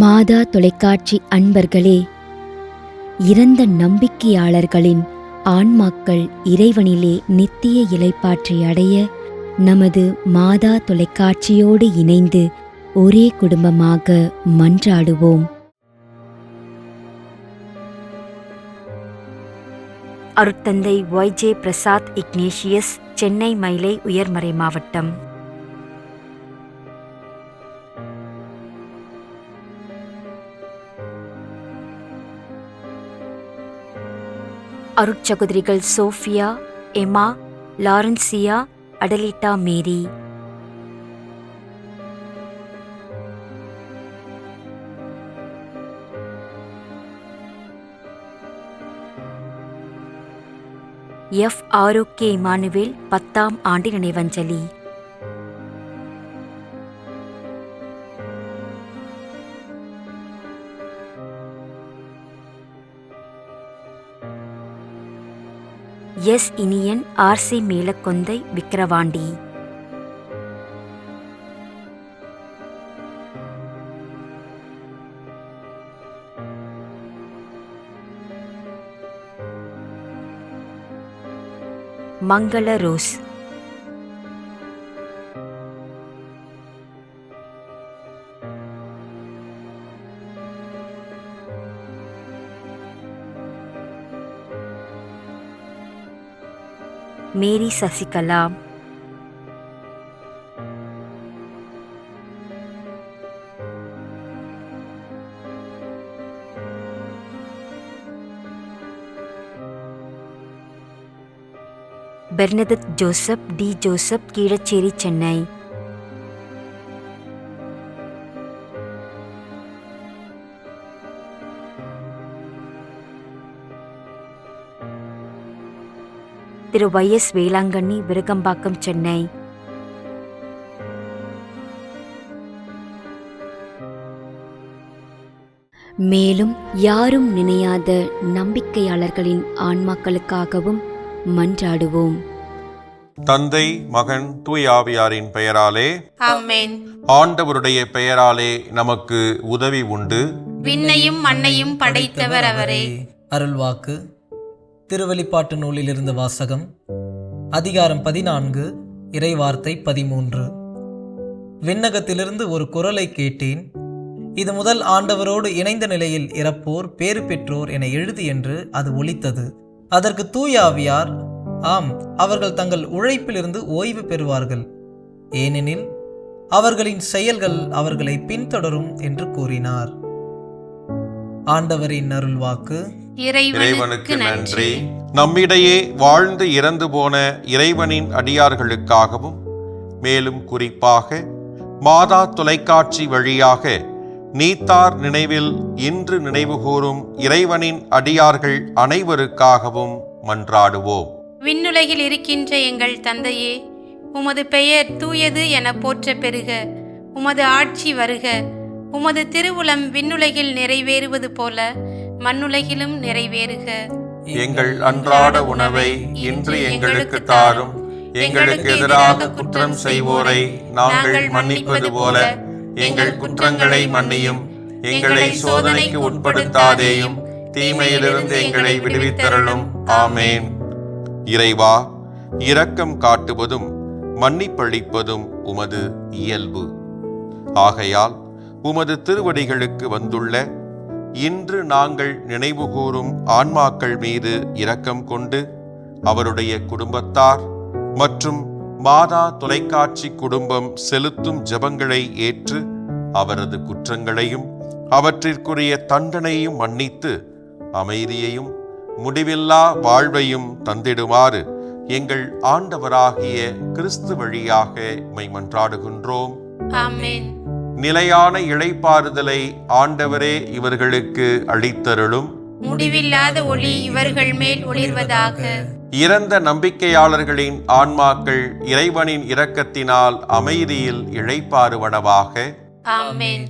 மாதா தொலைக்காட்சி அன்பர்களே, இறந்த நம்பிக்கையாளர்களின் ஆன்மாக்கள் இறைவனிலே நித்திய இளைப்பாற்றி அடைய நமது மாதா தொலைக்காட்சியோடு இணைந்து ஒரே குடும்பமாக மன்றாடுவோம். அருட்தந்தை Y.J. பிரசாத் இக்னேஷியஸ், சென்னை மயிலை உயர்மறை மாவட்டம். அருட்சகோதரிகள் Sophia, Emma, Laurencia, Adelita Mary. F. Arokia Emmanuel 10ஆம் ஆண்டு நினைவஞ்சலி. S. Iniyan, RC. Melakondai, Vikravandi. Mangala Rose. Mary Sasikala. Bernadette Joseph, D. Joseph, Keezhacheri, Chennai. Thiru Y.S. Velankanni, Virugambakkam, Chennai. மேலும் யாரும் நினையாத நம்பிக்கையாளர்களின் ஆன்மாக்களுக்காகவும் மன்றாடுவோம். தந்தை, மகன், தூய ஆவியாரின் பெயராலே ஆமென். ஆண்டவருடைய பெயராலே நமக்கு உதவி உண்டு. விண்ணையும் மண்ணையும் படைத்தவர் அவரே. அருள்வாக்கு. திருவெளிப்பாட்டு நூலிலிருந்து வாசகம். அதிகாரம் 14, இறைவார்த்தை 13. விண்ணகத்திலிருந்து ஒரு குரலை கேட்டேன். இது முதல் ஆண்டவரோடு இணைந்த நிலையில் இறப்போர் பேறு பெற்றோர் என எழுது என்று அது ஒலித்தது. அதற்கு தூய ஆவியார், ஆம், அவர்கள் தங்கள் உழைப்பிலிருந்து ஓய்வு பெறுவார்கள், ஏனெனில் அவர்களின் செயல்கள் அவர்களை பின்தொடரும் என்று கூறினார். ஆண்டவரின் அருள்வாக்கு. இறைவனுக்கு நன்றி. நம்மிடையே வாழ்ந்து இறந்து போன இறைவனின் அடியார்களுக்காகவும், மேலும் குறிப்பாக மாதா தொலைக்காட்சி வழியாக நீத்தார் நினைவில் இன்று நினைவுகூரும் இறைவனின் அடியார்கள் அனைவருக்காகவும் மன்றாடுவோம். விண்ணுலகில் இருக்கின்ற எங்கள் தந்தையே, உமது பெயர் தூயது என போற்ற பெறுக. உமது ஆட்சி வருக. உமது திருவுளம் விண்ணுலகில் நிறைவேறுவது போல மண்ணுலகிலும் நிறைவேறுக. எங்கள் அன்றாட உணவை இன்று எங்களுக்கு தாரும். எங்களுக்கு எதிராக குற்றம் செய்வோரை நாங்கள் மன்னிப்பது போல எங்கள் குற்றங்களை மன்னியும். எங்களை சோதனைக்கு உட்படுத்தாதேயும், தீமையிலிருந்து எங்களை விடுவித்தருளும். ஆமேன். இறைவா, இரக்கம் காட்டுவதும் மன்னிப்பளிப்பதும் உமது இயல்பு. ஆகையால் உமது திருவடிகளுக்கு வந்துள்ள இன்று நாங்கள் நினைவுகூரும் ஆன்மாக்கள் மீது இரக்கம் கொண்டு அவருடைய குடும்பத்தார் மற்றும் மாதா தொலைக்காட்சி குடும்பம் செலுத்தும் ஜெபங்களை ஏற்று அவரது குற்றங்களையும் அவற்றிற்குரிய தண்டனையும் மன்னித்து அமைதியையும் முடிவில்லா வாழ்வையும் தந்திடுமாறு எங்கள் ஆண்டவராகிய கிறிஸ்து வழியாக உம்மை மன்றாடுகின்றோம். ஆமென். நிலையான இளைப்பாறுதலை ஆண்டவரே இவர்களுக்கு அளித்தருளும். முடிவில்லாத ஒளி இவர்கள் மேல் ஒளிர்வதாக. இறந்த நம்பிக்கையாளர்களின் ஆன்மாக்கள் இறைவனின் இரக்கத்தினால் அமைதியில் இளைப்பாறுவனவாக. ஆமென்.